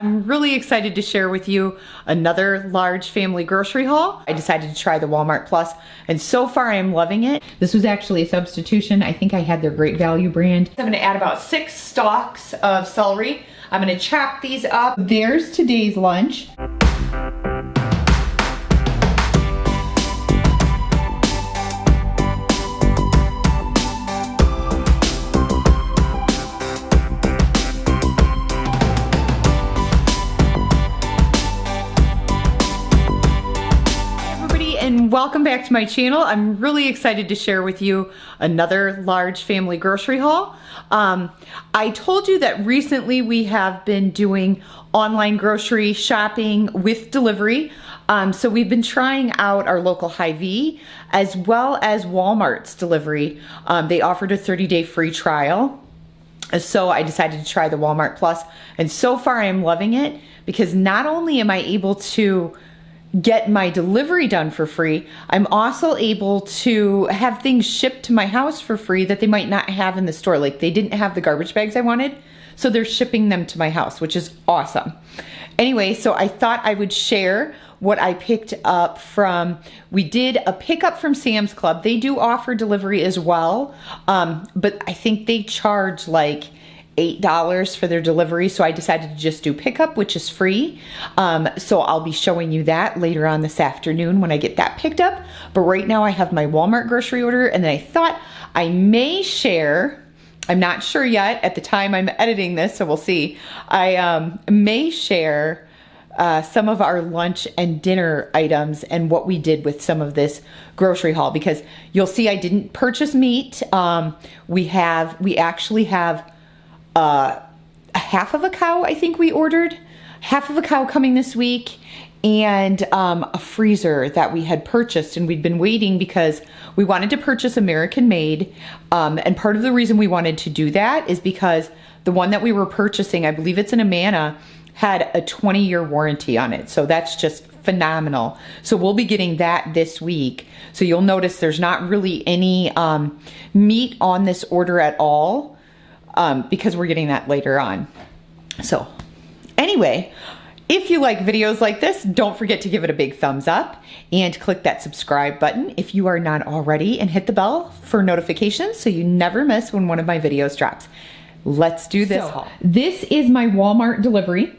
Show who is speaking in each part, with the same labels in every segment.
Speaker 1: I'm really excited to share with you another large family grocery haul. I decided to try the Walmart Plus, and so far I am loving it. This was actually a substitution. I think I had their Great Value brand. I'm gonna add about 6 stalks of celery. I'm gonna chop these up. There's today's lunch. And welcome back to my channel. I'm really excited to share with you another large family grocery haul. I told you that recently we have been doing online grocery shopping with delivery. So we've been trying out our local Hy-Vee as well as Walmart's delivery. They offered a 30-day free trial. So I decided to try the Walmart Plus, and so far I am loving it because not only am I able to get my delivery done for free, I'm also able to have things shipped to my house for free that they might not have in the store. Like they didn't have the garbage bags I wanted, so they're shipping them to my house, which is awesome. Anyway, so I thought I would share what I picked up from, we did a pickup from Sam's Club. They do offer delivery as well, but I think they charge like $8 for their delivery, so I decided to just do pickup, which is free. So I'll be showing you that later on this afternoon when I get that picked up. But right now I have my Walmart grocery order, and then I thought I may share, I'm not sure yet at the time I'm editing this, so we'll see. I may share some of our lunch and dinner items and what we did with some of this grocery haul, because you'll see I didn't purchase meat. We actually have half of a cow, I think we ordered. Half of a cow coming this week, and a freezer that we had purchased, and we'd been waiting because we wanted to purchase American made. And part of the reason we wanted to do that is because the one that we were purchasing, I believe it's an Amana, had a 20-year warranty on it. So that's just phenomenal. So we'll be getting that this week. So you'll notice there's not really any meat on this order at all. Because we're getting that later on. So anyway, if you like videos like this, don't forget to give it a big thumbs up and click that subscribe button if you are not already, and hit the bell for notifications so you never miss when one of my videos drops. Let's do this haul. This is my Walmart delivery.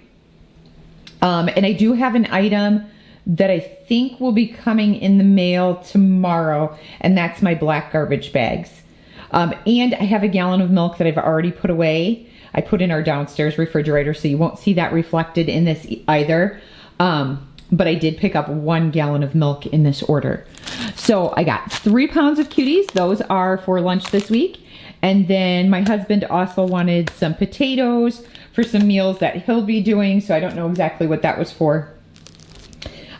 Speaker 1: And I do have an item that I think will be coming in the mail tomorrow, and that's my black garbage bags. And I have a gallon of milk that I've already put away. I put in our downstairs refrigerator, so you won't see that reflected in this either. But I did pick up 1 gallon of milk in this order. So I got 3 pounds of cuties. Those are for lunch this week. And then my husband also wanted some potatoes for some meals that he'll be doing. So I don't know exactly what that was for.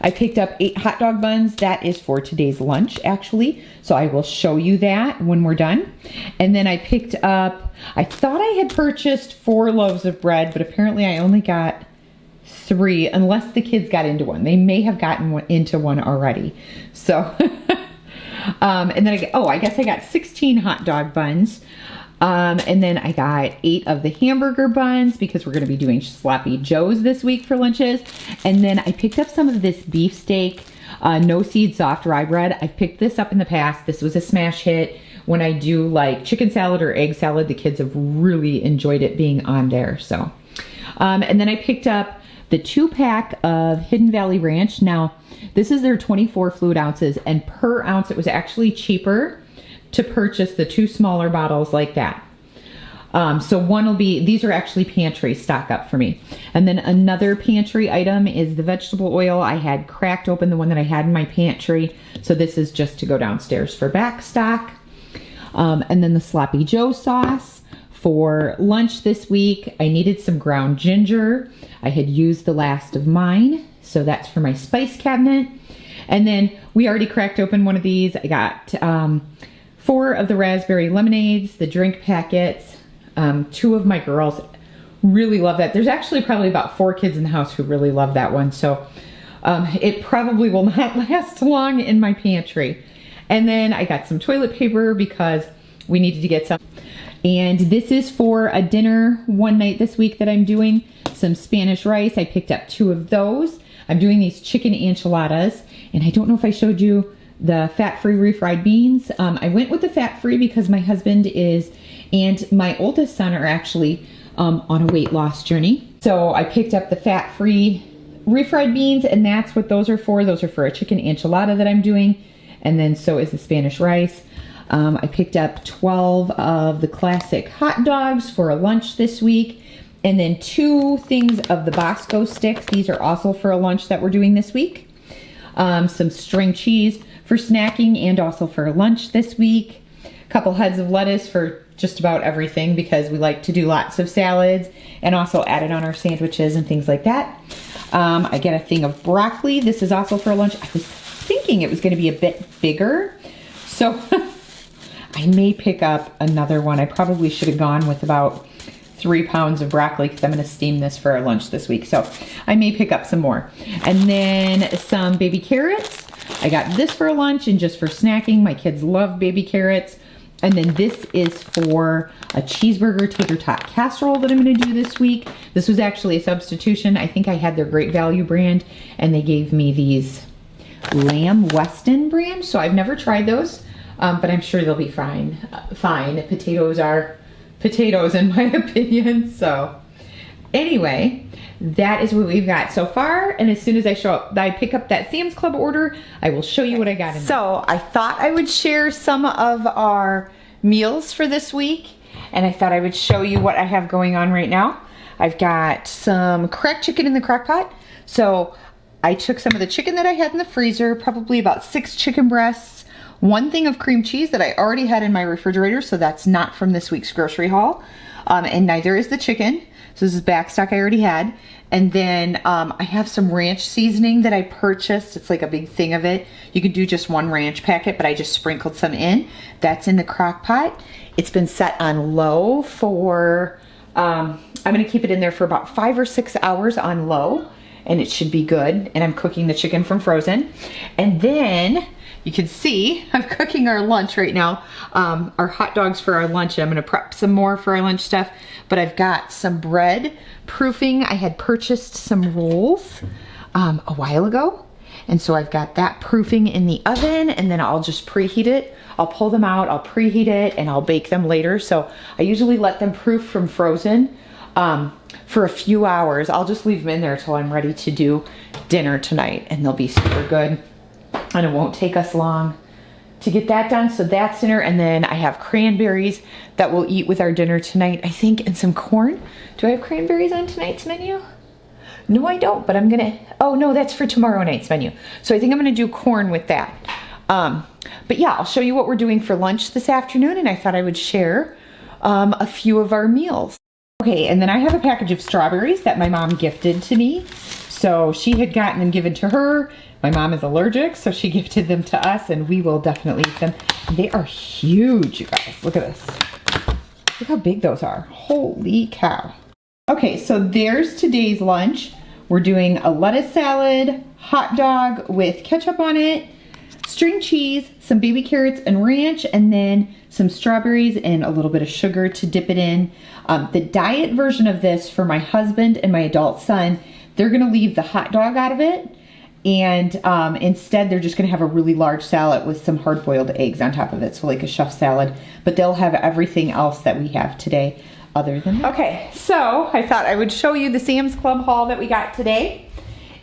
Speaker 1: I picked up 8 hot dog buns. That is for today's lunch, actually. So I will show you that when we're done. And then I picked up, I thought I had purchased 4 loaves of bread, but apparently I only got 3, unless the kids got into one. They may have gotten into one already. So, and then I guess I got 16 hot dog buns. And then I got 8 of the hamburger buns because we're going to be doing sloppy joes this week for lunches. And then I picked up some of this beefsteak, no seed soft rye bread. I've picked this up in the past. This was a smash hit. When I do like chicken salad or egg salad, the kids have really enjoyed it being on there. So, and then I picked up the 2-pack of Hidden Valley Ranch. Now, this is their 24 fluid ounces, and per ounce it was actually cheaper to purchase the 2 smaller bottles like that. So one will be, these are actually pantry stock up for me. And then another pantry item is the vegetable oil. I had cracked open the one that I had in my pantry. So this is just to go downstairs for back stock. And then the Sloppy Joe sauce for lunch this week. I needed some ground ginger. I had used the last of mine, so that's for my spice cabinet. And then we already cracked open one of these. I got 4 of the raspberry lemonades, the drink packets. 2 of my girls really love that. There's actually probably about 4 kids in the house who really love that one. So it probably will not last long in my pantry. And then I got some toilet paper because we needed to get some. And this is for a dinner one night this week that I'm doing. some Spanish rice. I picked up 2 of those. I'm doing these chicken enchiladas, and I don't know if I showed you the fat-free refried beans. I went with the fat-free because my husband and my oldest son are actually on a weight loss journey. So I picked up the fat-free refried beans, and that's what those are for. Those are for a chicken enchilada that I'm doing, and then so is the Spanish rice. I picked up 12 of the classic hot dogs for a lunch this week, and then 2 things of the Bosco sticks. These are also for a lunch that we're doing this week. Some string cheese for snacking and also for lunch this week. A couple heads of lettuce for just about everything because we like to do lots of salads and also add it on our sandwiches and things like that. I get a thing of broccoli. This is also for lunch. I was thinking it was going to be a bit bigger, so I may pick up another one. I probably should have gone with about 3 pounds of broccoli because I'm going to steam this for our lunch this week. So I may pick up some more. And then some baby carrots. I got this for lunch and just for snacking. My kids love baby carrots. And then this is for a cheeseburger tater tot casserole that I'm going to do this week. This was actually a substitution. I think I had their Great Value brand, and they gave me these Lamb Weston brand. So I've never tried those, but I'm sure they'll be fine. Potatoes are potatoes in my opinion. So anyway, that is what we've got so far, and as soon as I pick up that Sam's Club order, I will show you what I got in there. So I thought I would share some of our meals for this week, and I thought I would show you what I have going on right now. I've got some cracked chicken in the crock pot. So I took some of the chicken that I had in the freezer, probably about 6 chicken breasts, 1 thing of cream cheese that I already had in my refrigerator, so that's not from this week's grocery haul, and neither is the chicken. So this is back stock I already had. And then I have some ranch seasoning that I purchased. It's like a big thing of it. You could do just 1 ranch packet, but I just sprinkled some in. That's in the crock pot. It's been set on low for, I'm gonna keep it in there for about 5 or 6 hours on low, and it should be good. And I'm cooking the chicken from frozen. And then you can see I'm cooking our lunch right now, our hot dogs for our lunch. I'm gonna prep some more for our lunch stuff, but I've got some bread proofing. I had purchased some rolls a while ago, and so I've got that proofing in the oven, and then I'll just preheat it. I'll pull them out, I'll preheat it, and I'll bake them later. So I usually let them proof from frozen for a few hours. I'll just leave them in there till I'm ready to do dinner tonight, and they'll be super good. And it won't take us long to get that done. So that's dinner. And then I have cranberries that we'll eat with our dinner tonight, I think, and some corn. Do I have cranberries on tonight's menu? No, I don't, but I'm gonna, oh no, that's for tomorrow night's menu. So I think I'm gonna do corn with that. But yeah, I'll show you what we're doing for lunch this afternoon, and I thought I would share a few of our meals. Okay, and then I have a package of strawberries that my mom gifted to me. So she had gotten them given to her. My mom is allergic, so she gifted them to us, and we will definitely eat them. And they are huge, you guys. Look at this. Look how big those are. Holy cow. Okay, so there's today's lunch. We're doing a lettuce salad, hot dog with ketchup on it, string cheese, some baby carrots and ranch, and then some strawberries and a little bit of sugar to dip it in. The diet version of this for my husband and my adult son, they're gonna leave the hot dog out of it, and instead they're just gonna have a really large salad with some hard-boiled eggs on top of it, so like a chef salad, but they'll have everything else that we have today other than that. Okay, so I thought I would show you the Sam's Club haul that we got today.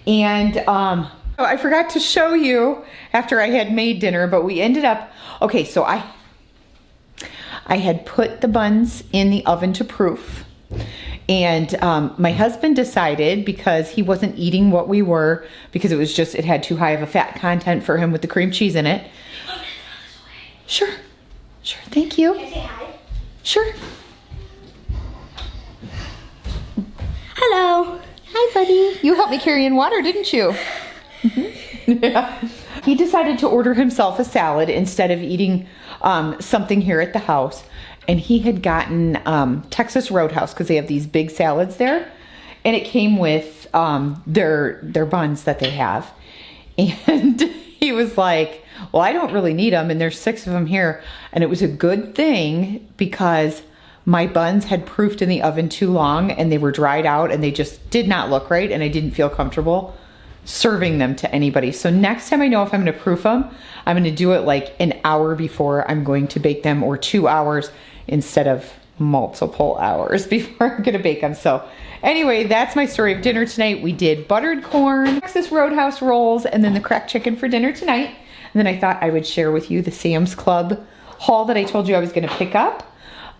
Speaker 1: And I forgot to show you after I had made dinner, but we ended up, okay, so I had put the buns in the oven to proof. And my husband decided, because he wasn't eating what we were, because it had too high of a fat content for him with the cream cheese in it. Sure, sure, thank you.
Speaker 2: Can I say hi?
Speaker 1: Sure.
Speaker 2: Hello.
Speaker 1: Hi, buddy. You helped me carry in water, didn't you? Yeah. He decided to order himself a salad instead of eating something here at the house. And he had gotten Texas Roadhouse, because they have these big salads there. And it came with their buns that they have. And he was like, well, I don't really need them, and there's 6 of them here. And it was a good thing, because my buns had proofed in the oven too long and they were dried out and they just did not look right, and I didn't feel comfortable serving them to anybody. So next time I know if I'm gonna proof them, I'm gonna do it like an hour before I'm going to bake them, or 2 hours instead of multiple hours before I'm gonna bake them. So anyway, that's my story of dinner tonight. We did buttered corn, Texas Roadhouse rolls, and then the cracked chicken for dinner tonight. And then I thought I would share with you the Sam's Club haul that I told you I was gonna pick up.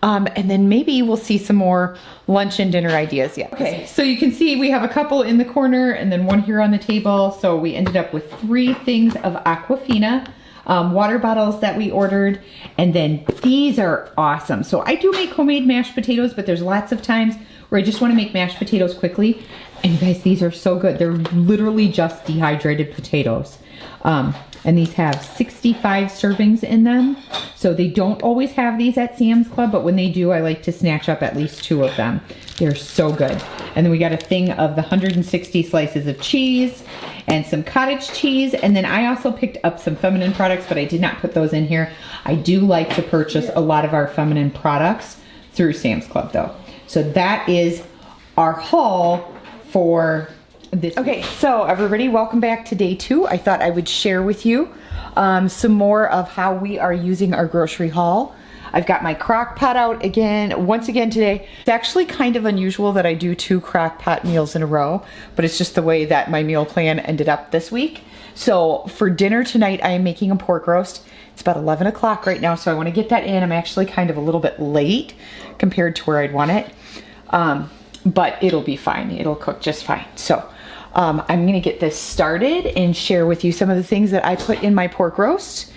Speaker 1: And then maybe we'll see some more lunch and dinner ideas yet. Okay, so you can see we have a couple in the corner and then one here on the table. So we ended up with 3 things of Aquafina water bottles that we ordered. And then these are awesome. So I do make homemade mashed potatoes, but there's lots of times where I just want to make mashed potatoes quickly. And you guys, these are so good. They're literally just dehydrated potatoes. And these have 65 servings in them. So they don't always have these at Sam's Club, but when they do, I like to snatch up at least 2 of them. They're so good. And then we got a thing of the 160 slices of cheese and some cottage cheese. And then I also picked up some feminine products, but I did not put those in here. I do like to purchase a lot of our feminine products through Sam's Club though. So that is our haul for this. Okay, so everybody, welcome back to day 2. I thought I would share with you some more of how we are using our grocery haul. I've got my Crockpot out once again today. It's actually kind of unusual that I do 2 Crockpot meals in a row, but it's just the way that my meal plan ended up this week. So for dinner tonight, I am making a pork roast. It's about 11 o'clock right now, so I want to get that in. I'm actually kind of a little bit late compared to where I'd want it, but it'll be fine. It'll cook just fine. So I'm gonna get this started and share with you some of the things that I put in my pork roast.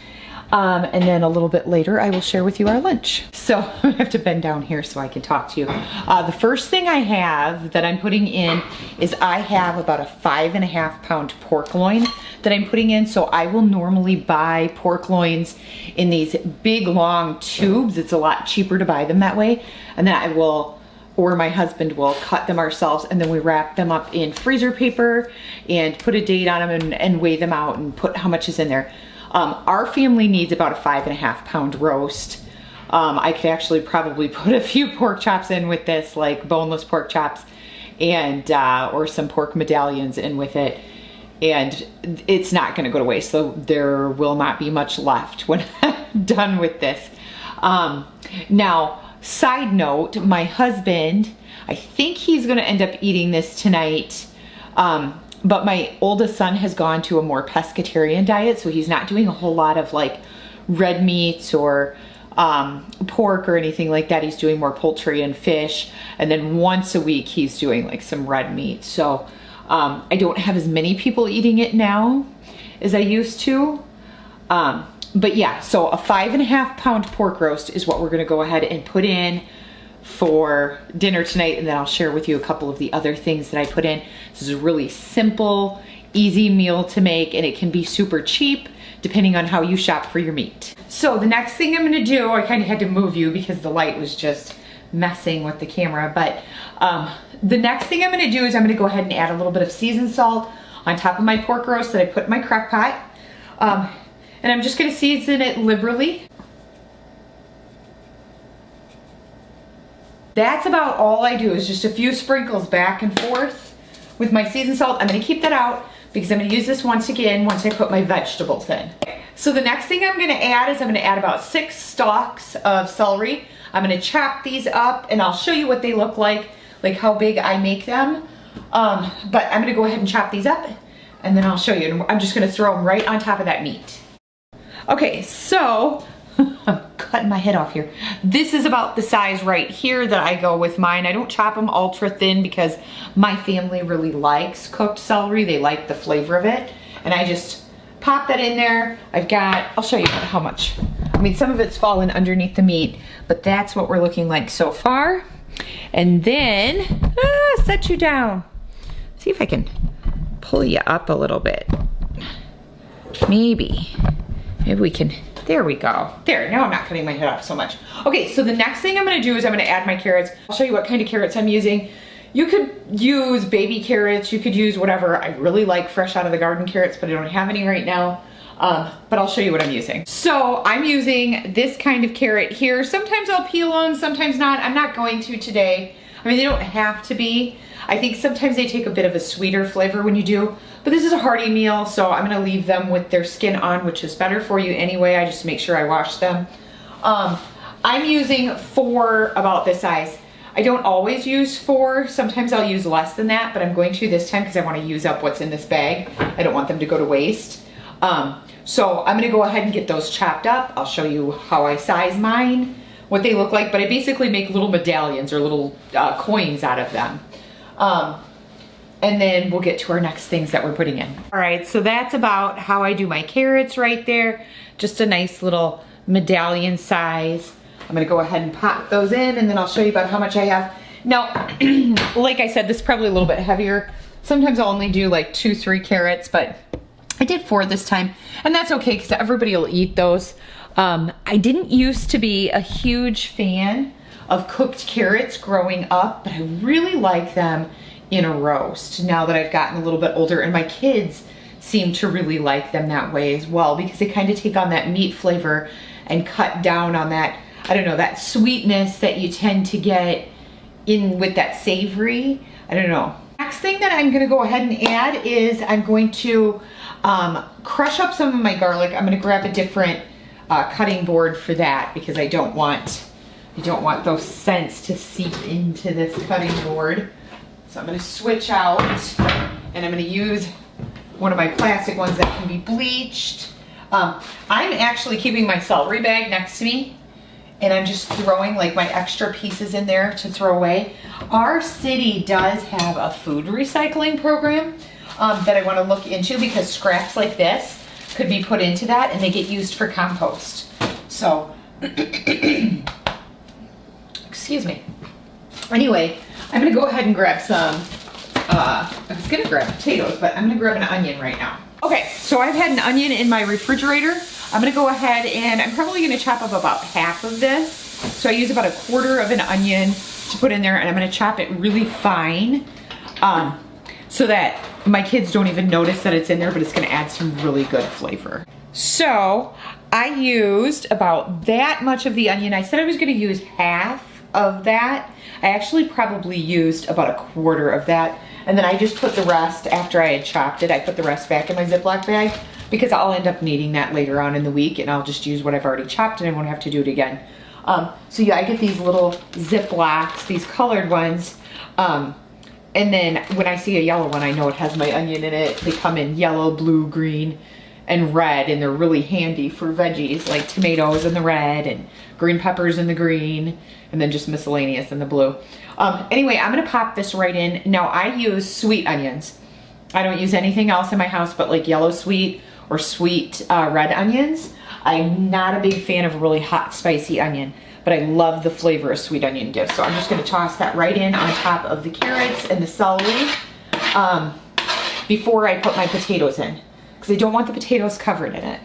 Speaker 1: And then a little bit later, I will share with you our lunch. So I'm gonna have to bend down here so I can talk to you. The first thing I have that I'm putting in is I have about a 5.5 pound pork loin that I'm putting in. So I will normally buy pork loins in these big long tubes. It's a lot cheaper to buy them that way. And then I will, or my husband will, cut them ourselves, and then we wrap them up in freezer paper and put a date on them and weigh them out and put how much is in there. Our family needs about a 5.5 pound roast. I could actually probably put a few pork chops in with this, like boneless pork chops, and or some pork medallions in with it, and it's not gonna go to waste, so there will not be much left when I'm done with this. Now, side note, my husband, I think he's gonna end up eating this tonight, but my oldest son has gone to a more pescatarian diet, so he's not doing a whole lot of like red meats or pork or anything like that. He's doing more poultry and fish, and then once a week he's doing like some red meat. So I don't have as many people eating it now as I used to. But yeah, so a 5.5 pound pork roast is what we're gonna go ahead and put in for dinner tonight, and then I'll share with you a couple of the other things that I put in. This is a really simple, easy meal to make, and it can be super cheap depending on how you shop for your meat. So the next thing I'm gonna do, I kind of had to move you because the light was just messing with the camera, but the next thing I'm gonna do is I'm gonna go ahead and add a little bit of seasoned salt on top of my pork roast that I put in my crock pot. And I'm just gonna season it liberally. That's about all I do, is just a few sprinkles back and forth with my seasoned salt. I'm gonna keep that out because I'm gonna use this once again once I put my vegetables in. So the next thing I'm gonna add is I'm gonna add about 6 stalks of celery. I'm gonna chop these up and I'll show you what they look like how big I make them. But I'm gonna go ahead and chop these up and then I'll show you. And I'm just gonna throw them right on top of that meat. Okay, so I'm cutting my head off here. This is about the size right here that I go with mine. I don't chop them ultra thin because my family really likes cooked celery. They like the flavor of it. And I just pop that in there. I'll show you how much. I mean, some of it's fallen underneath the meat, but that's what we're looking like so far. And then, set you down. See if I can pull you up a little bit. Maybe we can. There we go. There, now I'm not cutting my head off so much. Okay, so the next thing I'm gonna do is I'm gonna add my carrots. I'll show you what kind of carrots I'm using. You could use baby carrots, you could use whatever. I really like fresh out of the garden carrots, but I don't have any right now. but I'll show you what I'm using. So I'm using this kind of carrot here. Sometimes I'll peel them, sometimes not. I'm not going to today. I mean, they don't have to be. I think sometimes they take a bit of a sweeter flavor when you do, but this is a hearty meal, so I'm gonna leave them with their skin on, which is better for you anyway. I just make sure I wash them. I'm using 4 about this size. I don't always use 4. Sometimes I'll use less than that, but I'm going to this time because I want to use up what's in this bag. I don't want them to go to waste. So I'm gonna go ahead and get those chopped up. I'll show you how I size mine, what they look like, but I basically make little medallions or little coins out of them. And then we'll get to our next things that we're putting in. All right, so that's about how I do my carrots right there. Just a nice little medallion size. I'm gonna go ahead and pop those in, and then I'll show you about how much I have. Now, like I said, this is probably a little bit heavier. Sometimes I'll only do like 2, 3 carrots, but I did 4 this time, and that's okay because everybody will eat those. I didn't used to be a huge fan of cooked carrots growing up, but I really like them in a roast now that I've gotten a little bit older, and my kids seem to really like them that way as well because they kind of take on that meat flavor and cut down on that, I don't know, that sweetness that you tend to get in with that savory. I don't know. Next thing that I'm gonna go ahead and add is I'm going to crush up some of my garlic. I'm gonna grab a different cutting board for that because I don't want those scents to seep into this cutting board. So I'm gonna switch out, and I'm gonna use one of my plastic ones that can be bleached. I'm actually keeping my celery bag next to me, and I'm just throwing like my extra pieces in there to throw away. Our city does have a food recycling program that I want to look into because scraps like this could be put into that and they get used for compost. So, excuse me. Anyway, I'm gonna go ahead and grab some, I was gonna grab potatoes, but I'm gonna grab an onion right now. Okay, so I've had an onion in my refrigerator. I'm gonna go ahead and I'm probably gonna chop up about half of this. So I use about 1/4 of an onion to put in there, and I'm gonna chop it really fine so that my kids don't even notice that it's in there, but it's gonna add some really good flavor. So I used about that much of the onion. I said I was gonna use half of that. I actually probably used about 1/4 of that, and then I just put the rest, after I had chopped it, I put the rest back in my Ziploc bag because I'll end up needing that later on in the week, and I'll just use what I've already chopped and I won't have to do it again. So yeah, I get these little Ziplocs, these colored ones, and then when I see a yellow one, I know it has my onion in it. They come in yellow, blue, green, and red, and they're really handy for veggies like tomatoes in the red and green peppers in the green, and then just miscellaneous in the blue. Anyway, I'm gonna pop this right in. Now I use sweet onions. I don't use anything else in my house but like yellow sweet or sweet red onions. I'm not a big fan of a really hot, spicy onion, but I love the flavor a sweet onion gives. So I'm just gonna toss that right in on top of the carrots and the celery before I put my potatoes in, because I don't want the potatoes covered in it.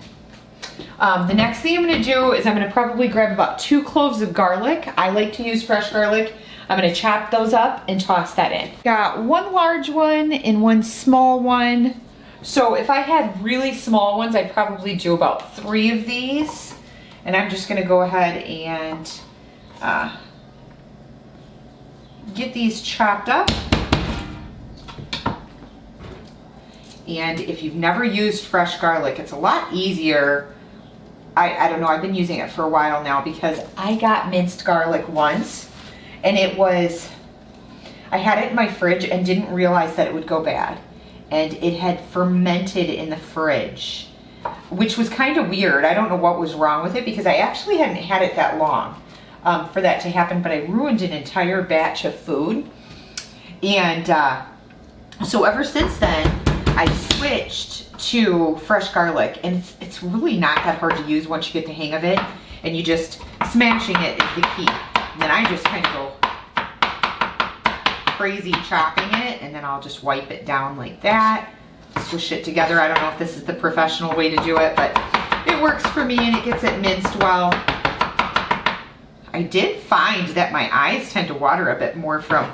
Speaker 1: The next thing I'm gonna do is I'm gonna probably grab about 2 cloves of garlic. I like to use fresh garlic. I'm gonna chop those up and toss that in. Got 1 large one and 1 small one. So if I had really small ones, I'd probably do about 3 of these. And I'm just gonna go ahead and get these chopped up. And if you've never used fresh garlic, it's a lot easier. I don't know, I've been using it for a while now because I got minced garlic once, and I had it in my fridge and didn't realize that it would go bad. And it had fermented in the fridge, which was kind of weird. I don't know what was wrong with it because I actually hadn't had it that long for that to happen, but I ruined an entire batch of food. And so ever since then, I switched to fresh garlic, and it's really not that hard to use once you get the hang of it, and you just, smashing it is the key. And then I just kind of go crazy chopping it, and then I'll just wipe it down like that, squish it together. I don't know if this is the professional way to do it, but it works for me and it gets it minced well. I did find that my eyes tend to water a bit more from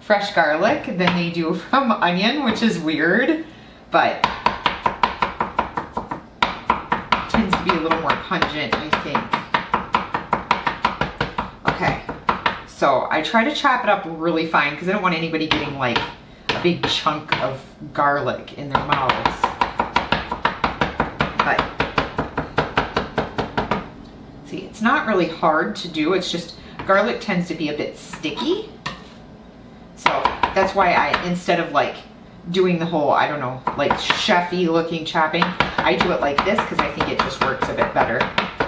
Speaker 1: fresh garlic than they do from onion, which is weird, but be a little more pungent, I think. Okay, so I try to chop it up really fine because I don't want anybody getting like a big chunk of garlic in their mouths. But see, it's not really hard to do. It's just garlic tends to be a bit sticky. So that's why I, instead of like doing the whole, I don't know, like chefy looking chopping, I do it like this because I think it just works a bit better,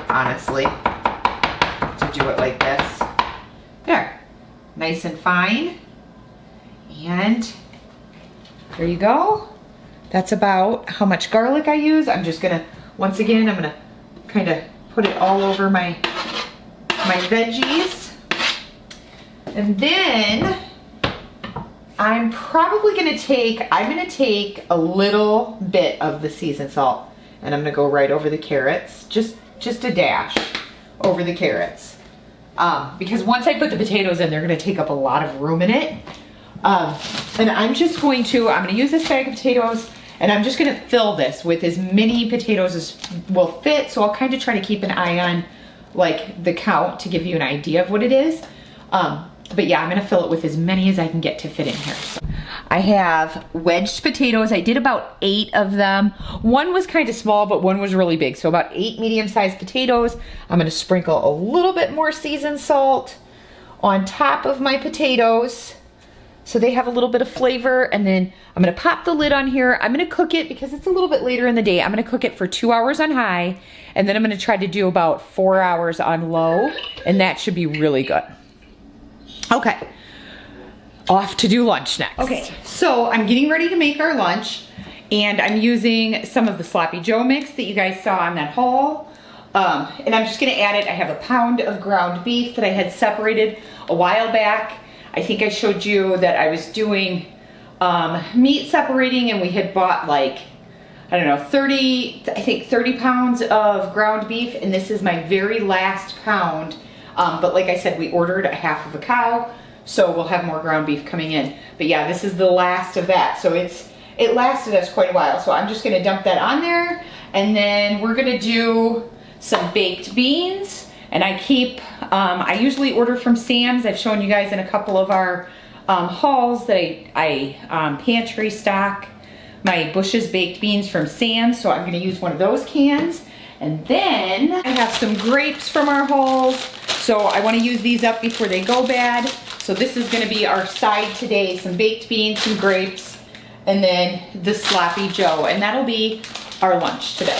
Speaker 1: honestly, to do it like this. There, nice and fine. And there you go. That's about how much garlic I use. I'm just gonna, once again, I'm gonna kind of put it all over my veggies. And then I'm probably gonna take, a little bit of the seasoned salt and I'm gonna go right over the carrots, just a dash over the carrots. Because once I put the potatoes in, they're gonna take up a lot of room in it. And I'm gonna use this bag of potatoes and I'm just gonna fill this with as many potatoes as will fit. So I'll kind of try to keep an eye on like the count to give you an idea of what it is. But yeah, I'm gonna fill it with as many as I can get to fit in here. So I have wedged potatoes. I did about 8 of them. One was kind of small, but one was really big. So about 8 medium-sized potatoes. I'm gonna sprinkle a little bit more seasoned salt on top of my potatoes so they have a little bit of flavor. And then I'm gonna pop the lid on here. I'm gonna cook it because it's a little bit later in the day. I'm gonna cook it for 2 hours on high, and then I'm gonna try to do about 4 hours on low, and that should be really good. Okay, off to do lunch next. Okay, so I'm getting ready to make our lunch, and I'm using some of the Sloppy Joe mix that you guys saw on that haul. And I'm just gonna add it. I have a pound of ground beef that I had separated a while back. I think I showed you that I was doing meat separating, and we had bought like, I don't know, 30 pounds of ground beef, and this is my very last pound. But like I said, we ordered a half of a cow, so we'll have more ground beef coming in. But yeah, this is the last of that. So it lasted us quite a while. So I'm just gonna dump that on there, and then we're gonna do some baked beans. And I usually order from Sam's. I've shown you guys in a couple of our hauls that I pantry stock my Bush's baked beans from Sam's. So I'm gonna use one of those cans. And then I have some grapes from our hauls. So I wanna use these up before they go bad. So this is gonna be our side today, some baked beans, some grapes, and then the Sloppy Joe. And that'll be our lunch today.